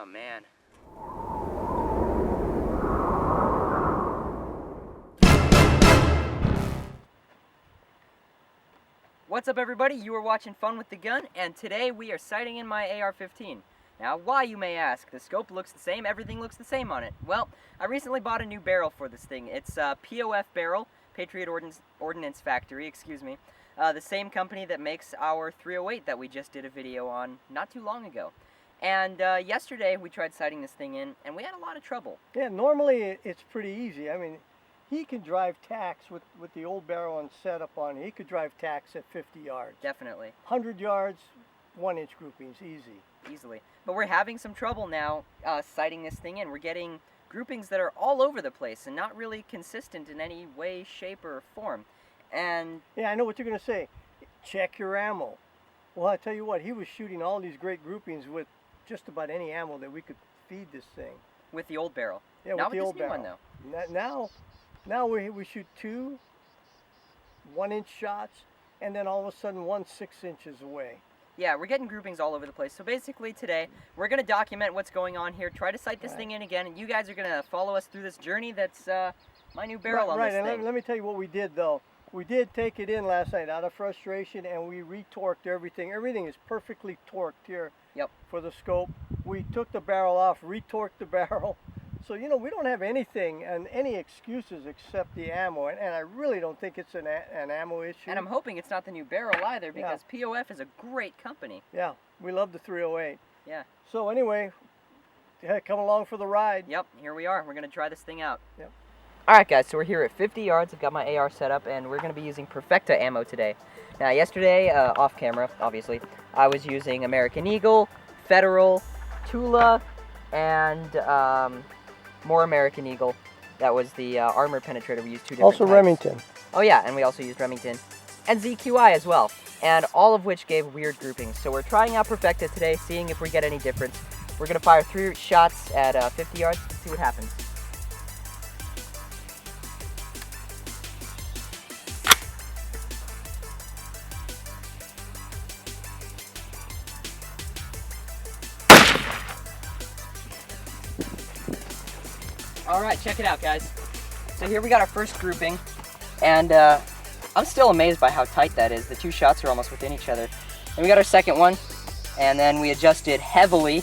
Oh man. What's up everybody? You are watching Fun with the Gun, and today we are sighting in my AR-15. Now why, you may ask? The scope looks the same, everything looks the same on it. Well, I recently bought a new barrel for this thing. It's a POF barrel, Patriot Ordnance Factory, excuse me. The same company that makes our 308 that we just did a video on not too long ago. And yesterday we tried sighting this thing in, and we had a lot of trouble. Yeah, normally it's pretty easy. I mean, he can drive tacks with the old barrel and setup on. He could drive tacks at 50 yards. Definitely. 100 yards, 1-inch groupings, easy. Easily. But we're having some trouble now sighting this thing in. We're getting groupings that are all over the place and not really consistent in any way, shape, or form. And yeah, I know what you're going to say. Check your ammo. Well, I tell you what, he was shooting all these great groupings with just about any ammo that we could feed this thing. With the old barrel. Yeah, not with the old this new barrel. One, though. Now we shoot 2 1-inch shots, and then all of a sudden 1 6 inches away. Yeah, we're getting groupings all over the place. So basically today, we're going to document what's going on here, try to sight this thing in again, and you guys are going to follow us through this journey that's my new barrel on this thing. Right, and let me tell you what we did though. We did take it in last night out of frustration, and we retorqued everything. Everything is perfectly torqued here. Yep. For the scope. We took the barrel off, retorqued the barrel. So, you know, we don't have anything and any excuses except the ammo, and I really don't think it's an ammo issue. And I'm hoping it's not the new barrel either, because POF is a great company. Yeah, we love the 308. Yeah. So anyway, come along for the ride. Yep, here we are. We're going to try this thing out. Yep. Alright guys, so we're here at 50 yards. I've got my AR set up, and we're going to be using Perfecta ammo today. Now yesterday, off camera, obviously, I was using American Eagle, Federal, Tula, and more American Eagle. That was the armor penetrator. We used 2 different Also types. Remington. Oh yeah, and we also used Remington. And ZQI as well. And all of which gave weird groupings. So we're trying out Perfecta today, seeing if we get any difference. We're going to fire 3 shots at 50 yards and see what happens. Alright, check it out guys. So here we got our first grouping, and I'm still amazed by how tight that is. The 2 shots are almost within each other. And we got our second one, and then we adjusted heavily,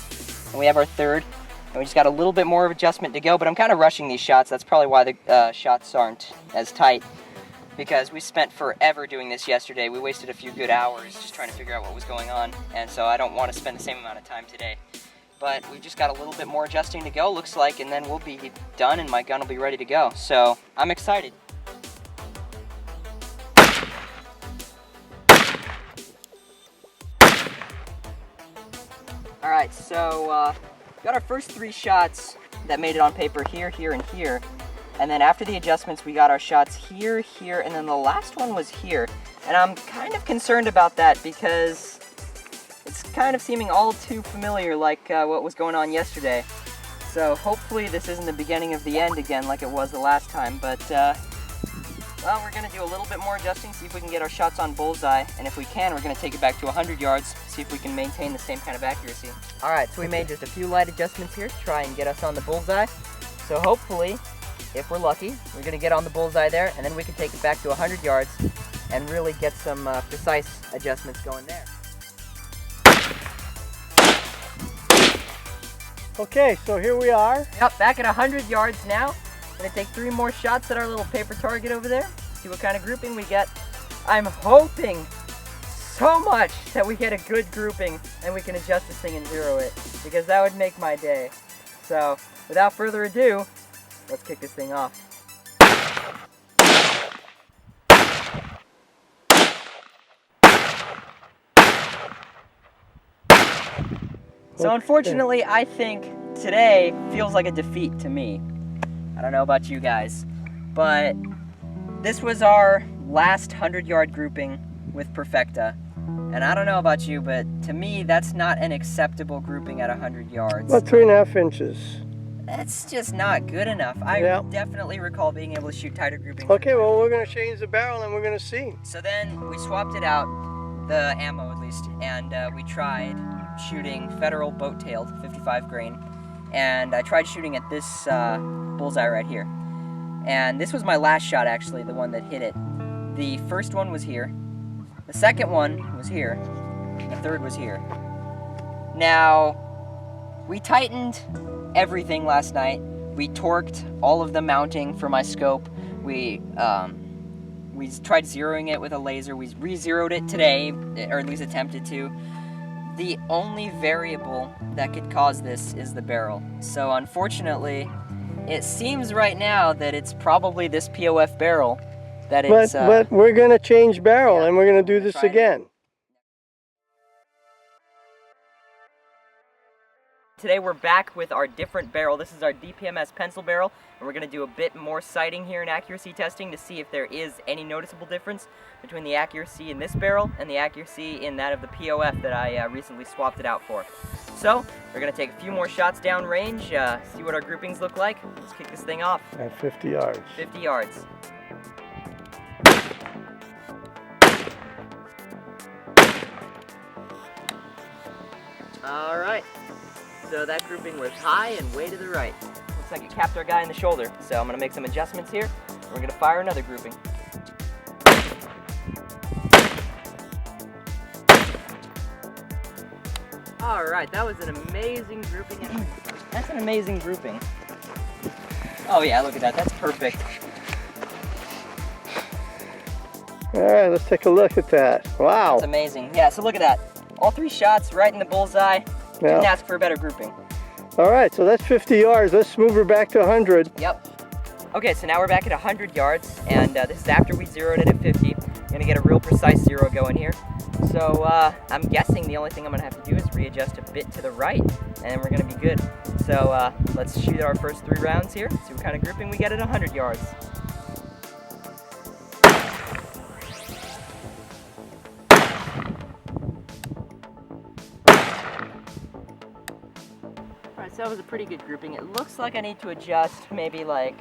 and we have our third, and we just got a little bit more of adjustment to go, but I'm kind of rushing these shots. That's probably why the shots aren't as tight, because we spent forever doing this yesterday. We wasted a few good hours just trying to figure out what was going on, and so I don't want to spend the same amount of time today. But we've just got a little bit more adjusting to go, looks like, and then we'll be done and my gun will be ready to go. So, I'm excited. Alright, so got our first 3 shots that made it on paper here, here, and here. And then after the adjustments, we got our shots here, here, and then the last one was here. And I'm kind of concerned about that because it's kind of seeming all too familiar, like what was going on yesterday. So hopefully this isn't the beginning of the end again like it was the last time, but well, we're going to do a little bit more adjusting, see if we can get our shots on bullseye, and if we can, we're going to take it back to 100 yards, see if we can maintain the same kind of accuracy. Alright, so we made just a few light adjustments here to try and get us on the bullseye. So hopefully, if we're lucky, we're going to get on the bullseye there, and then we can take it back to 100 yards and really get some precise adjustments going there. Okay, so here we are. Yep, back at 100 yards now. Gonna take 3 more shots at our little paper target over there. See what kind of grouping we get. I'm hoping so much that we get a good grouping and we can adjust this thing and zero it, because that would make my day. So, without further ado, let's kick this thing off. So unfortunately, I think today feels like a defeat to me. I don't know about you guys, but this was our last 100-yard grouping with Perfecta. And I don't know about you, but to me, that's not an acceptable grouping at 100 yards. About 3.5 inches. That's just not good enough. I definitely recall being able to shoot tighter groupings. Okay, well, we're going to change the barrel and we're going to see. So then we swapped it out, the ammo at least, and we tried shooting Federal boat-tailed 55 grain. and I tried shooting at this bullseye right here. And this was my last shot, actually, the one that hit it. The first one was here, the second one was here, and the third was here. Now, we tightened everything last night. We torqued all of the mounting for my scope. We tried zeroing it with a laser. We re-zeroed it today, or at least attempted to. The only variable that could cause this is the barrel. So unfortunately, it seems right now that it's probably this POF barrel that it's... But we're going to change barrel, and we're going to do this again. Today we're back with our different barrel. This is our DPMS pencil barrel, and we're going to do a bit more sighting here and accuracy testing to see if there is any noticeable difference between the accuracy in this barrel and the accuracy in that of the POF that I recently swapped it out for. So we're going to take a few more shots down range, see what our groupings look like. Let's kick this thing off. At 50 yards. 50 yards. All right. So that grouping was high and way to the right. Looks like it capped our guy in the shoulder. So I'm gonna make some adjustments here. And we're gonna fire another grouping. All right, that was an amazing grouping. That's an amazing grouping. Oh yeah, look at that, that's perfect. All right, let's take a look at that. Wow. That's amazing. Yeah, so look at that. All three shots right in the bullseye. Didn't ask for a better grouping. All right, so that's 50 yards. Let's move her back to 100. Yep. Okay, so now we're back at 100 yards, and this is after we zeroed it at 50. I'm gonna get a real precise zero going here. So I'm guessing the only thing I'm gonna have to do is readjust a bit to the right, and we're gonna be good. So let's shoot our first 3 rounds here, see what kind of grouping we get at 100 yards. So that was a pretty good grouping. It looks like I need to adjust maybe like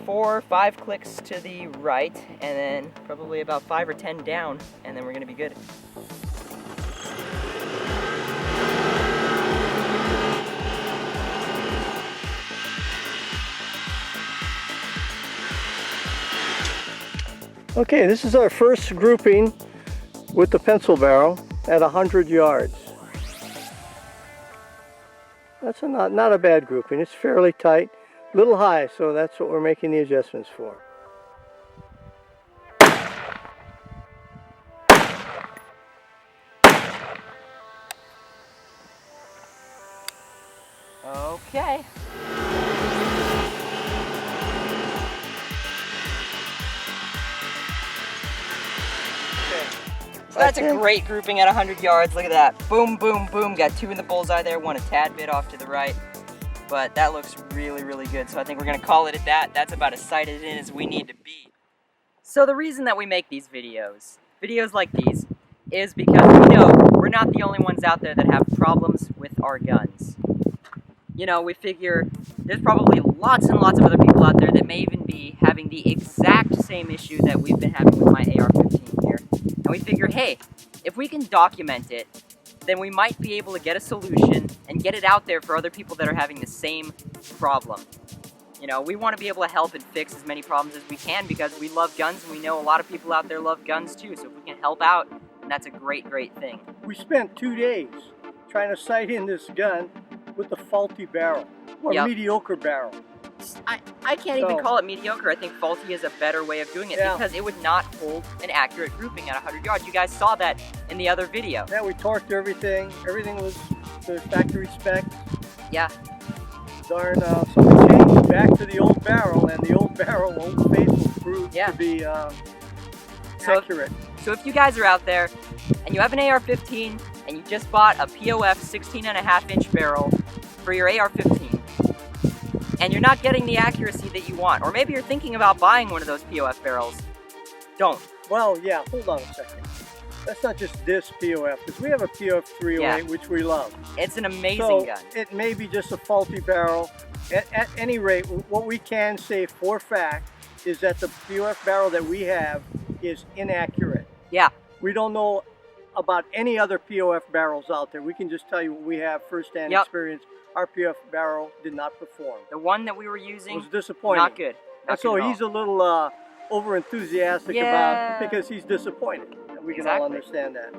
4 or 5 clicks to the right, and then probably about 5 or 10 down, and then we're gonna be good. Okay, this is our first grouping with the pencil barrel at 100 yards. That's not a bad grouping. It's fairly tight, a little high, so that's what we're making the adjustments for. Okay. So that's a great grouping at 100 yards. Look at that. Boom, boom, boom. Got 2 in the bullseye there, 1 a tad bit off to the right. But that looks really, really good. So I think we're going to call it at that. That's about as sighted in as we need to be. So the reason that we make these videos like these, is because we know we're not the only ones out there that have problems with our guns. You know, we figure there's probably lots and lots of other people out there that may even be having the exact same issue that we've been having with my AR-15 here. And we figure, hey, if we can document it, then we might be able to get a solution and get it out there for other people that are having the same problem. You know, we want to be able to help and fix as many problems as we can because we love guns and we know a lot of people out there love guns too. So if we can help out, then that's a great, great thing. We spent 2 days trying to sight in this gun with the faulty barrel, or mediocre barrel. I can't even call it mediocre. I think faulty is a better way of doing it because it would not hold an accurate grouping at 100 yards. You guys saw that in the other video. Yeah, we torqued everything. Everything was the factory spec. Yeah. Darn, so we changed back to the old barrel, and the old barrel, Old Faithful, proved to be accurate. So if you guys are out there and you have an AR-15 and you just bought a POF 16.5-inch barrel for your AR-15, and you're not getting the accuracy that you want, or maybe you're thinking about buying one of those POF barrels, don't. Well, yeah, hold on a second. That's not just this POF, because we have a POF 308, which we love. It's an amazing gun. It may be just a faulty barrel. At any rate, what we can say for fact is that the POF barrel that we have is inaccurate. Yeah. We don't know about any other POF barrels out there. We can just tell you what we have firsthand experience. Our POF barrel did not perform. The one that we were using was disappointing. Not good. Not and so good at he's all. a little over enthusiastic about because he's disappointed. We can all understand that.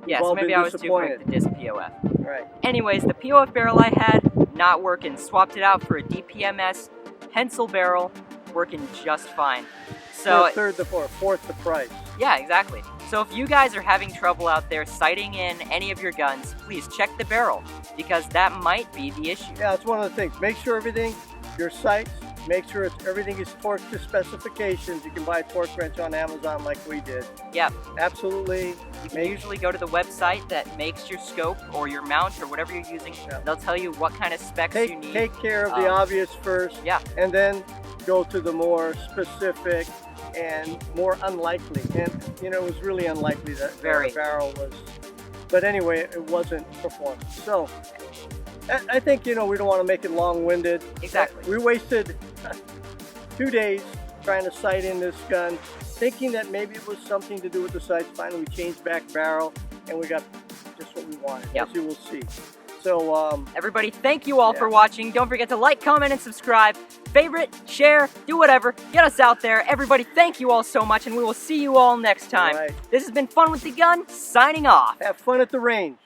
Yeah, so maybe I was too quick to diss POF. Right. Anyways, the POF barrel I had, not working. Swapped it out for a DPMS pencil barrel, working just fine. So fourth the price. Yeah, exactly. So if you guys are having trouble out there sighting in any of your guns, please check the barrel, because that might be the issue. Yeah, it's one of the things. Make sure everything, your sights, make sure everything is torqued to specifications. You can buy a torque wrench on Amazon like we did. Yep. Absolutely. You can usually go to the website that makes your scope or your mount or whatever you're using. Yep. They'll tell you what kind of specs you need. Take care of the obvious first. Yeah. And then go to the more specific and more unlikely. And, you know, it was really unlikely that the barrel was... But anyway, it wasn't performing. So, I think, you know, we don't want to make it long-winded. Exactly. We wasted 2 days trying to sight in this gun, thinking that maybe it was something to do with the sights. Finally, we changed back barrel, and we got just what we wanted, as you will see. So, everybody, thank you all for watching. Don't forget to like, comment, and subscribe. Favorite, share, do whatever. Get us out there. Everybody, thank you all so much, and we will see you all next time. This has been Fun with the Gun, signing off. Have fun at the range.